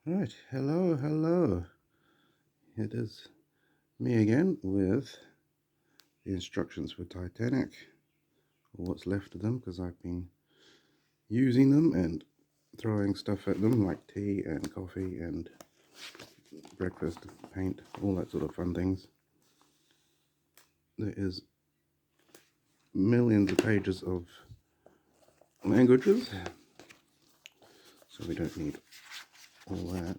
Right, hello. It is me again with the instructions for Titanic, or what's left of them, because I've been using them and throwing stuff at them like tea and coffee and breakfast, paint, all that sort of fun things. There is millions of pages of languages, so we don't need all that.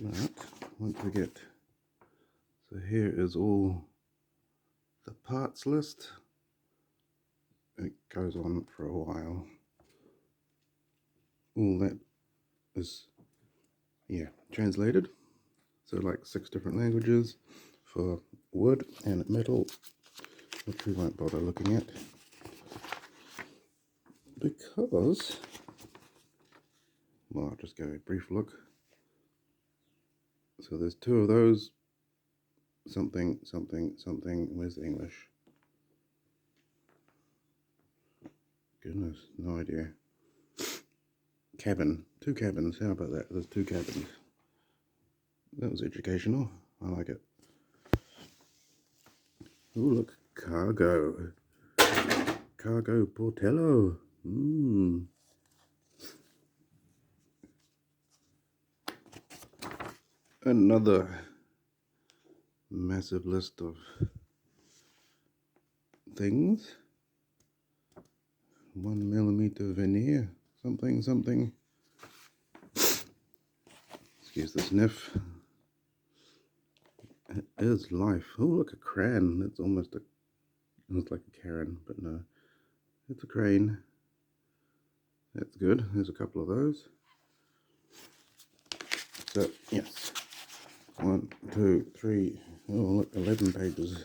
But once we get, so here is all the parts list. It goes on for a while. All that is, translated. So like 6 different languages for wood and metal, which we won't bother looking at. Because, well, I'll just go a brief look. So there's 2 of those, something, where's the English? Goodness, no idea. Cabin, 2 cabins, how about that? There's 2 cabins. That was educational, I like it. Oh look, cargo. Cargo Portello. Another massive list of things. 1mm veneer, something. Excuse the sniff. It is life. Oh, look, a crayon. It's almost a, looks like a Karen, but no. It's a crane. That's good. There's a couple of those. So, yes. 1, 2, 3. Oh, look, 11 pages.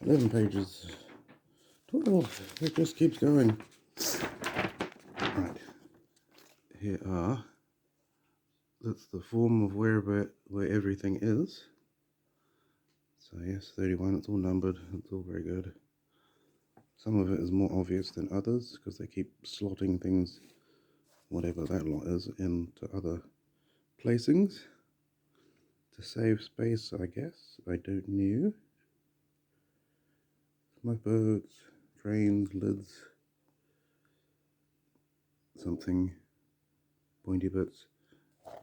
11 pages. 12. It just keeps going. Right. Here are, that's the form of where everything is. So yes, 31, it's all numbered, it's all very good. Some of it is more obvious than others because they keep slotting things, whatever that lot is, into other placings to save space, I guess. I don't know. My boats, trains, lids, something, pointy bits.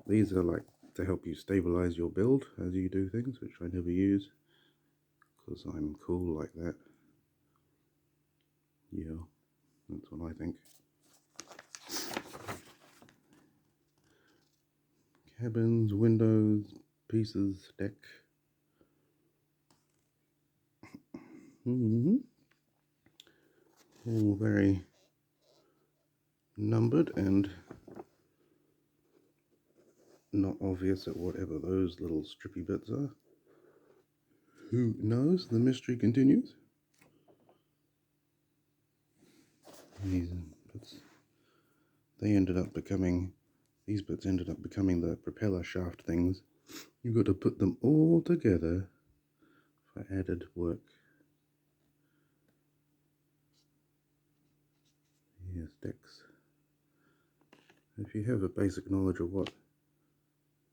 These are like to help you stabilize your build as you do things, which I never use because I'm cool like that. Yeah, that's what I think. Cabins, windows, pieces, deck. All very numbered and not obvious at whatever those little strippy bits are. Who knows? The mystery continues. These bits, these bits ended up becoming the propeller shaft things. You've got to put them all together for added work. Yes, decks. If you have a basic knowledge of what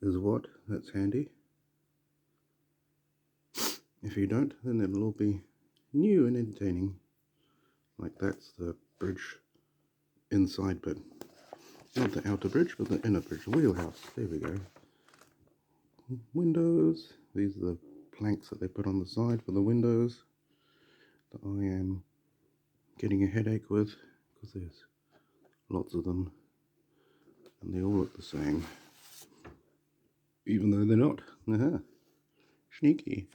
is what, that's handy. If you don't, then it'll all be new and entertaining. Like that's the bridge inside bit. Not the outer bridge, but the inner bridge, the wheelhouse. There we go. Windows. These are the planks that they put on the side for the windows that I am getting a headache with because there's lots of them and they all look the same, even though they're not. Sneaky.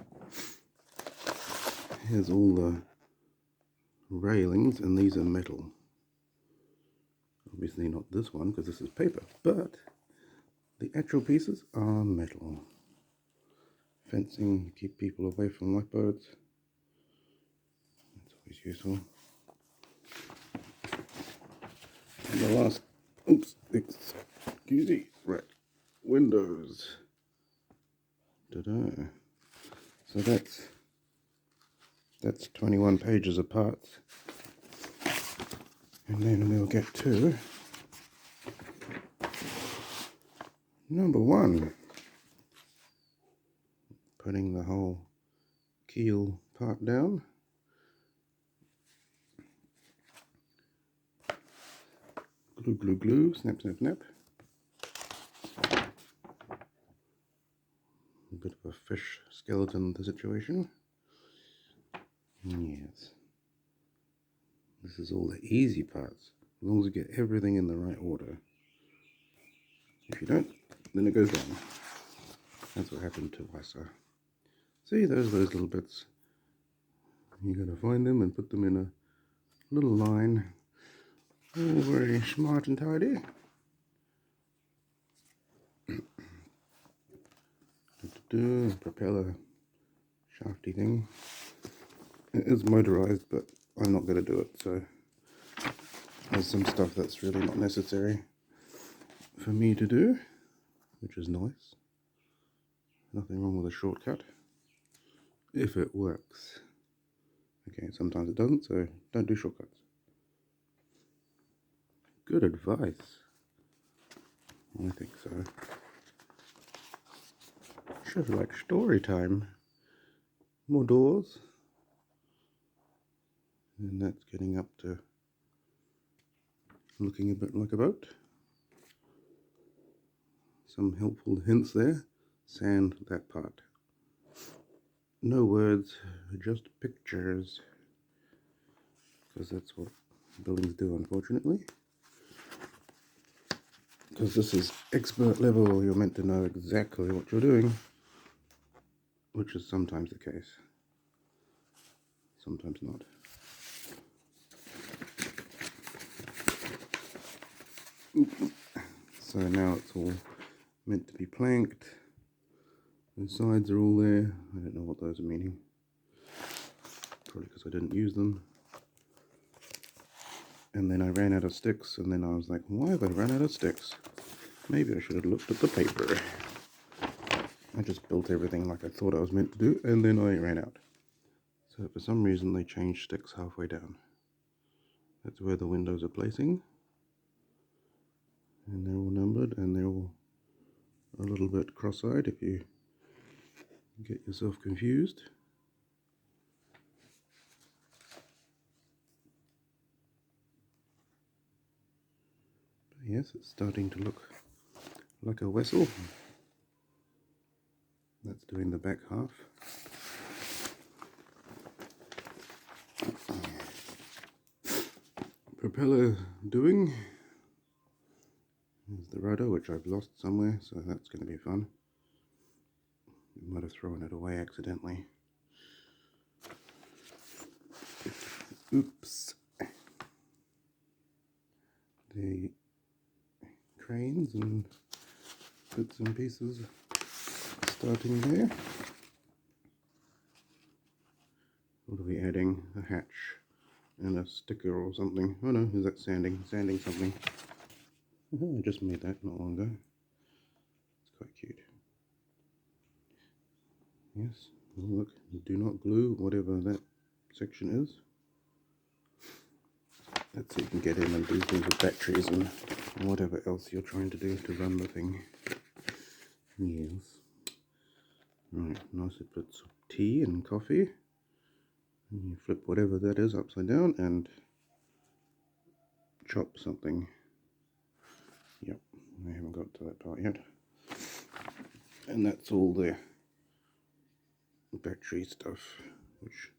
Here's all the railings, and these are metal. Obviously not this one because this is paper, but the actual pieces are metal. Fencing, keep people away from lifeboats. That's always useful. And the last, excuse me, right, windows. Ta-da. So that's 21 pages of parts. And then we'll get to Number 1, putting the whole keel part down. Glue, glue, glue, snap, snap, snap. A bit of a fish skeleton situation. Yes. This is all the easy parts, as long as you get everything in the right order. If you don't, then it goes down. That's what happened to Wasa. See, those little bits. You gotta find them and put them in a little line. All very smart and tidy. Propeller shafty thing. It is motorized, but I'm not gonna do it, so there's some stuff that's really not necessary for me to do, which is nice. Nothing wrong with a shortcut if it works. Okay, sometimes it doesn't, so don't do shortcuts. Good advice. I think so. Should like story time. More doors. And that's getting up to looking a bit like a boat. Some helpful hints there. Sand that part. No words, just pictures. Because that's what buildings do, unfortunately. Because this is expert level, you're meant to know exactly what you're doing. Which is sometimes the case. Sometimes not. So now it's all meant to be planked. The sides are all there. I don't know what those are meaning. Probably because I didn't use them. And then I ran out of sticks, and then I was like, why have I run out of sticks? Maybe I should have looked at the paper. I just built everything like I thought I was meant to do, and then I ran out. So for some reason they changed sticks halfway down. That's where the windows are placing. And they're all numbered, and they're all a little bit cross-eyed if you get yourself confused. But yes, it's starting to look like a vessel. That's doing the back half. Propeller doing. There's the rudder, which I've lost somewhere, so that's going to be fun. I might have thrown it away accidentally. Oops. The cranes and bits and pieces starting there. What are we adding? A hatch and a sticker or something. Oh no, is that sanding? Sanding something. I just made that not long ago. It's quite cute. Yes, oh, look, do not glue whatever that section is. That's so you can get in and do things with batteries and whatever else you're trying to do to run the thing. Yes. Right, nice bits of tea and coffee. And you flip whatever that is upside down and chop something. Yep, I haven't got to that part yet. And that's all the battery stuff, which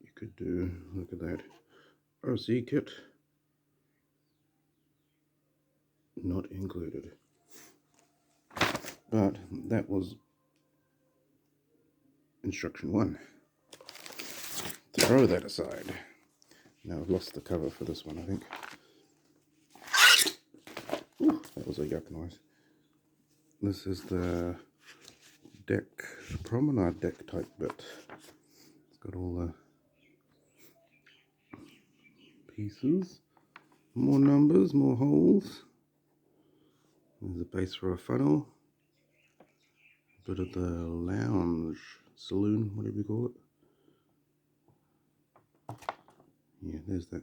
you could do. Look at that. RC kit. Not included. But that was instruction 1. Throw that aside. Now I've lost the cover for this one, I think. Ooh, that was a yuck noise. This is the deck, promenade deck type bit. It's got all the pieces. More numbers, more holes. There's a base for a funnel. A bit of the lounge, saloon, whatever you call it. Yeah, there's that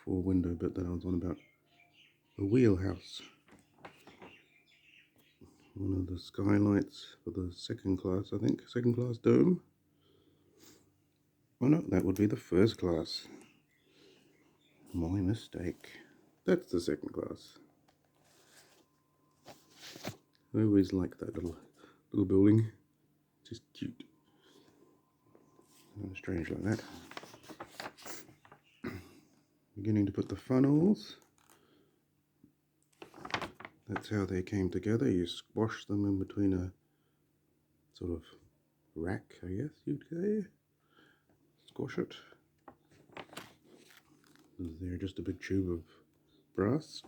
4-window bit that I was on about. The wheelhouse. One of the skylights for the second class, I think. Second class dome. Oh no, that would be the first class. My mistake. That's the second class. I always like that little building. Just cute. Strange like that. Beginning to put the funnels. That's how they came together. You squash them in between a sort of rack, I guess you'd say. Squash it. They're just a big tube of brass.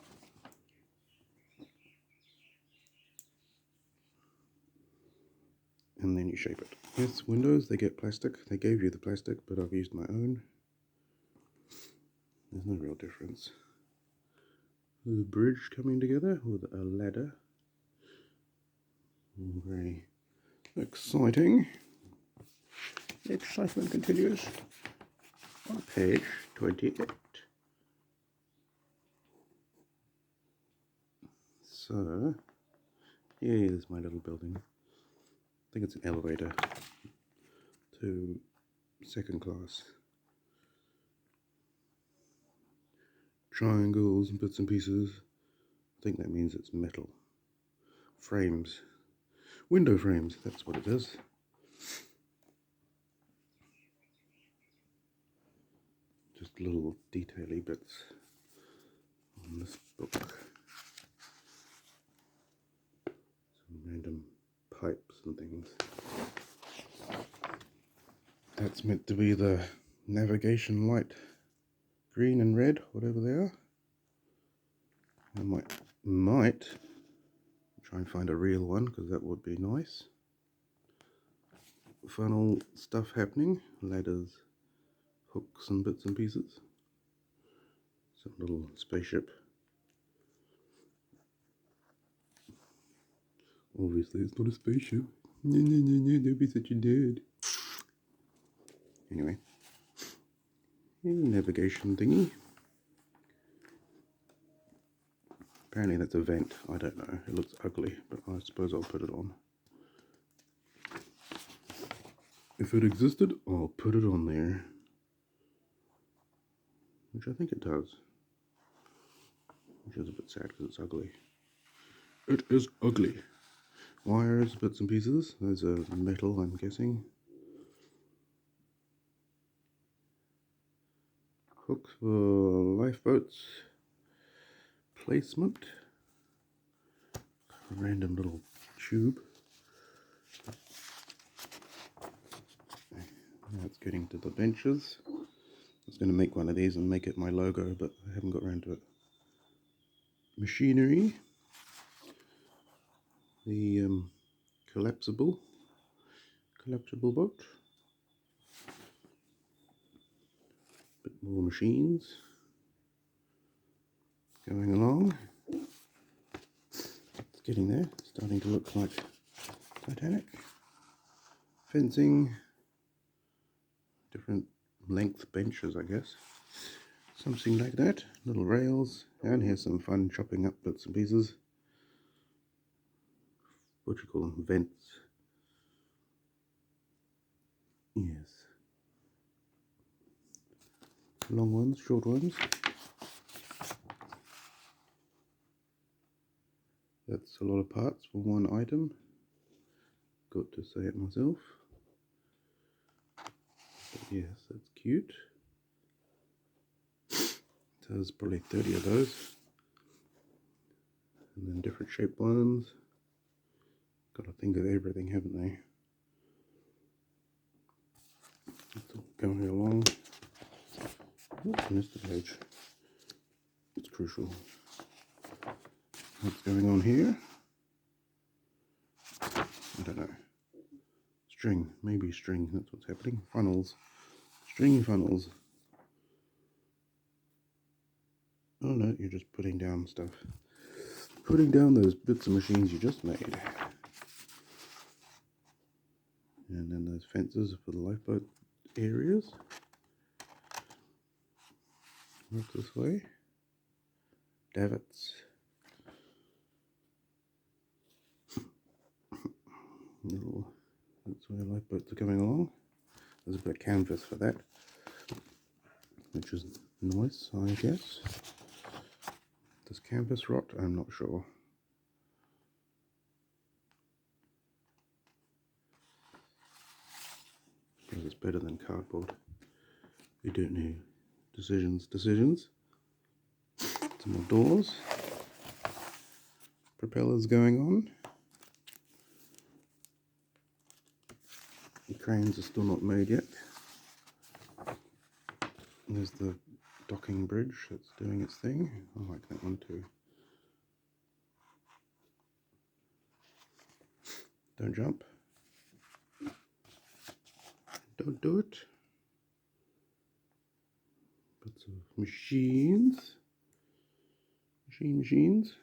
And then you shape it. Yes, windows, they get plastic. They gave you the plastic, but I've used my own. There's no real difference. There's a bridge coming together with a ladder. Very exciting. The excitement continues on page 28. So, here's my little building. I think it's an elevator to second class. Triangles and bits and pieces. I think that means it's metal. Frames. Window frames, that's what it is. Just little detaily bits on this book. Some random pipes and things. That's meant to be the navigation light. Green and red, whatever they are. I might try and find a real one, because that would be nice. Funnel stuff happening. Ladders, hooks and bits and pieces. Some little spaceship. Obviously it's not a spaceship. No, don't be such a nerd. Anyway. Navigation thingy. Apparently that's a vent. I don't know. It looks ugly, but I suppose I'll put it on. If it existed, I'll put it on there. Which I think it does. Which is a bit sad because it's ugly. It is ugly. Wires, bits and pieces. There's a metal, I'm guessing. Hooks for lifeboats. Placement. A random little tube. Now it's getting to the benches. I was going to make one of these and make it my logo, but I haven't got around to it. Machinery. The collapsible boat. Bit more machines going along. It's getting there, starting to look like Titanic. Fencing, different length benches, I guess. Something like that. Little rails, and here's some fun chopping up bits and pieces. What do you call them? Vents. Yes. Long ones, short ones. That's a lot of parts for one item. Got to say it myself. But yes, that's cute. So there's probably 30 of those. And then different shaped ones. Got to think of everything, haven't they? It's all going along. Oops, I missed the page. It's crucial. What's going on here? I don't know. String, maybe string, that's what's happening. Funnels. String funnels. Oh no, you're just putting down stuff. Putting down those bits of machines you just made. And then those fences for the lifeboat areas. Work this way. Davits. That's where lifeboats are coming along. There's a bit of canvas for that, which is nice, I guess. Does canvas rot? I'm not sure. Because it's better than cardboard. We don't know. Decisions. Some more doors. Propellers going on. The cranes are still not made yet. There's the docking bridge that's doing its thing. I like that one too. Don't jump. Don't do it. Bits of machines. Machines.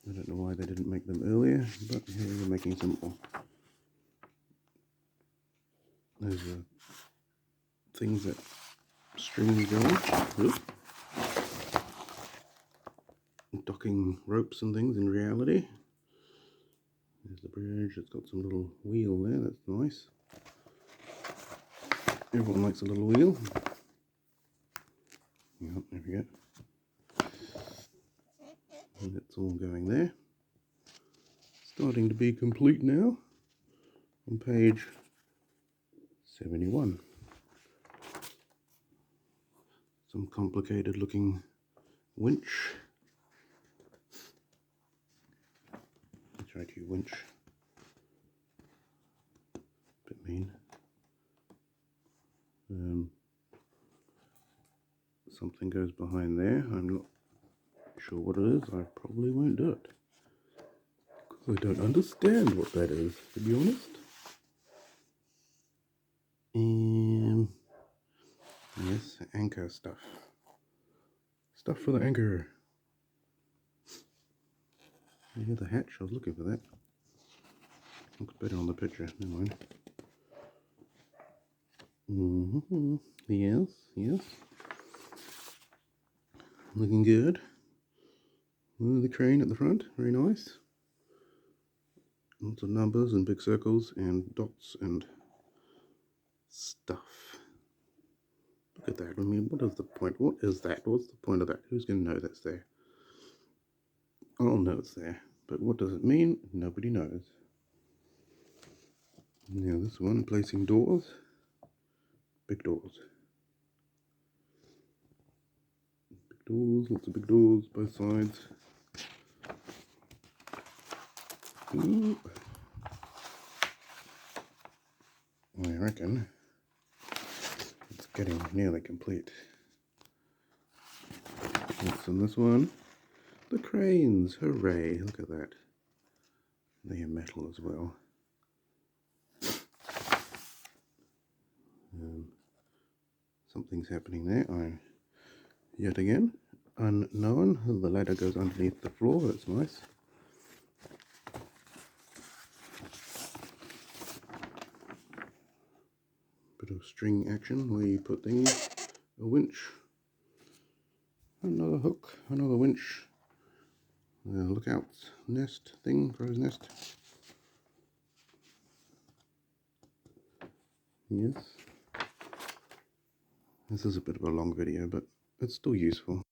I don't know why they didn't make them earlier, but here we're making some more. Those are things that strings go on. Docking ropes and things in reality. There's the bridge, it's got some little wheel there, that's nice. Everyone likes a little wheel. Yep, there we go. And it's all going there. Starting to be complete now. On page 71. Some complicated looking winch. Let's try to winch. Bit mean. Something goes behind there. I'm not sure what it is. I probably won't do it. Because I don't understand what that is, to be honest. Yes, anchor stuff. Stuff for the anchor. Yeah, the hatch, I was looking for that. Looks better on the picture, never mind. Yes. Looking good. The crane at the front, very nice. Lots of numbers and big circles and dots and stuff. Look at that. I mean, what is the point? What is that? What's the point of that? Who's going to know that's there? I'll know it's there. But what does it mean? Nobody knows. Now this one, placing doors. Big doors. Big doors, lots of big doors, both sides. Ooh. I reckon it's getting nearly complete. What's in this one? The cranes, hooray, look at that. They are metal as well. Something's happening there. Yet again, unknown. The ladder goes underneath the floor, that's nice. Bit of string action where you put things, a winch, another hook, another winch, lookouts nest thing, crow's nest. Yes. This is a bit of a long video, but it's still useful.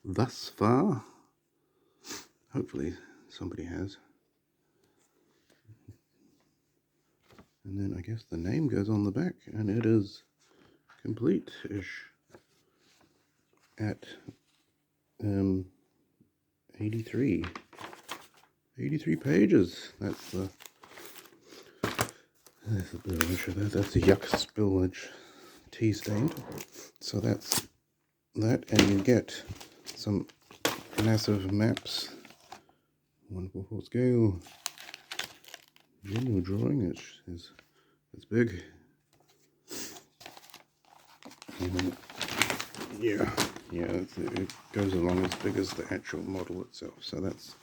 Thus far, hopefully somebody has. And then I guess the name goes on the back, and it is complete-ish at 83 pages. That's a bit of an issue there. That's a yuck spillage tea stained. So that's that, and you get some massive maps. 1:4 scale. General drawing, it's big. Yeah, it goes along as big as the actual model itself, so that's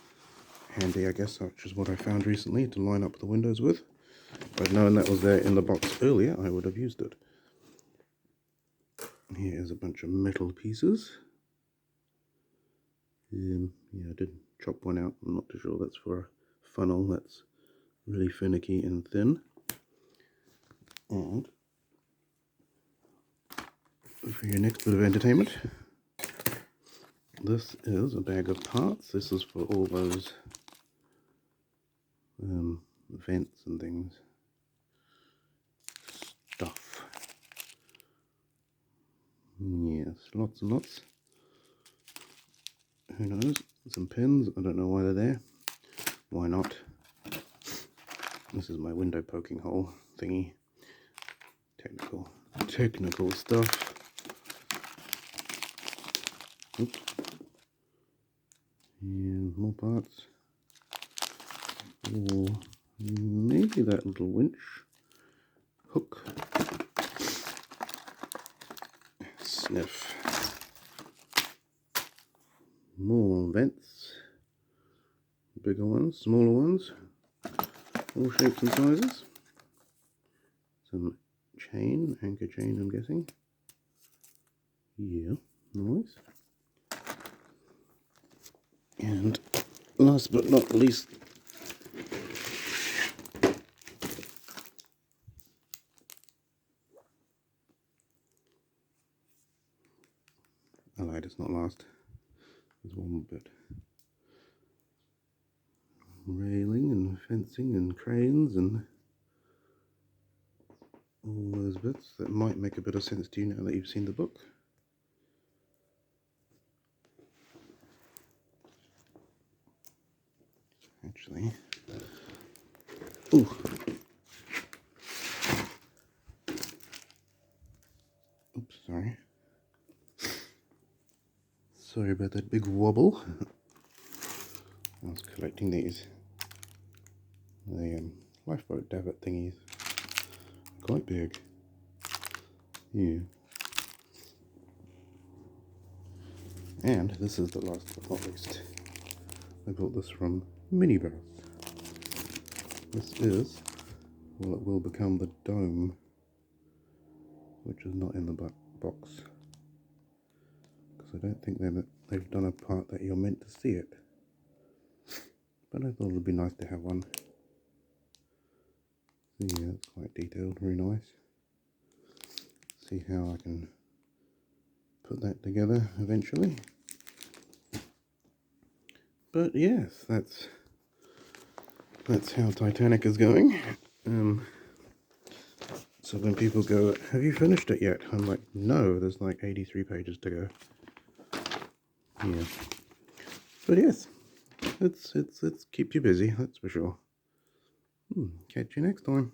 handy, I guess, which is what I found recently to line up the windows with. But knowing that was there in the box earlier, I would have used it. Here is a bunch of metal pieces. Yeah, I did chop one out. I'm not too sure. That's for a funnel that's really finicky and thin. And for your next bit of entertainment, this is a bag of parts. This is for all those vents and things. Stuff. Yes, lots and lots. Who knows? Some pins. I don't know why they're there. Why not? This is my window poking hole thingy. Technical stuff. Oops. And more parts. Or maybe that little winch hook. Sniff. More vents. Bigger ones, smaller ones. All shapes and sizes. Some chain, anchor chain I'm guessing. Yeah, nice. And last but not least, I lied, it's not last. There's one more bit. Railing and fencing and cranes and all those bits that might make a bit of sense to you now that you've seen the book. Actually, ooh. Oops, sorry. Sorry about that big wobble. I was collecting these. The lifeboat davit thingies. Quite big. Yeah. And this is the last but not least. I bought this from Minibus. This is, well, it will become the dome, which is not in the box. Because I don't think they've done a part that you're meant to see it. But I thought it would be nice to have one. So yeah, it's quite detailed, very nice. See how I can put that together eventually. But yes, that's how Titanic is going. So when people go, have you finished it yet? I'm like, no, there's like 83 pages to go. Yeah. But yes, it's keeps you busy, that's for sure. Catch you next time.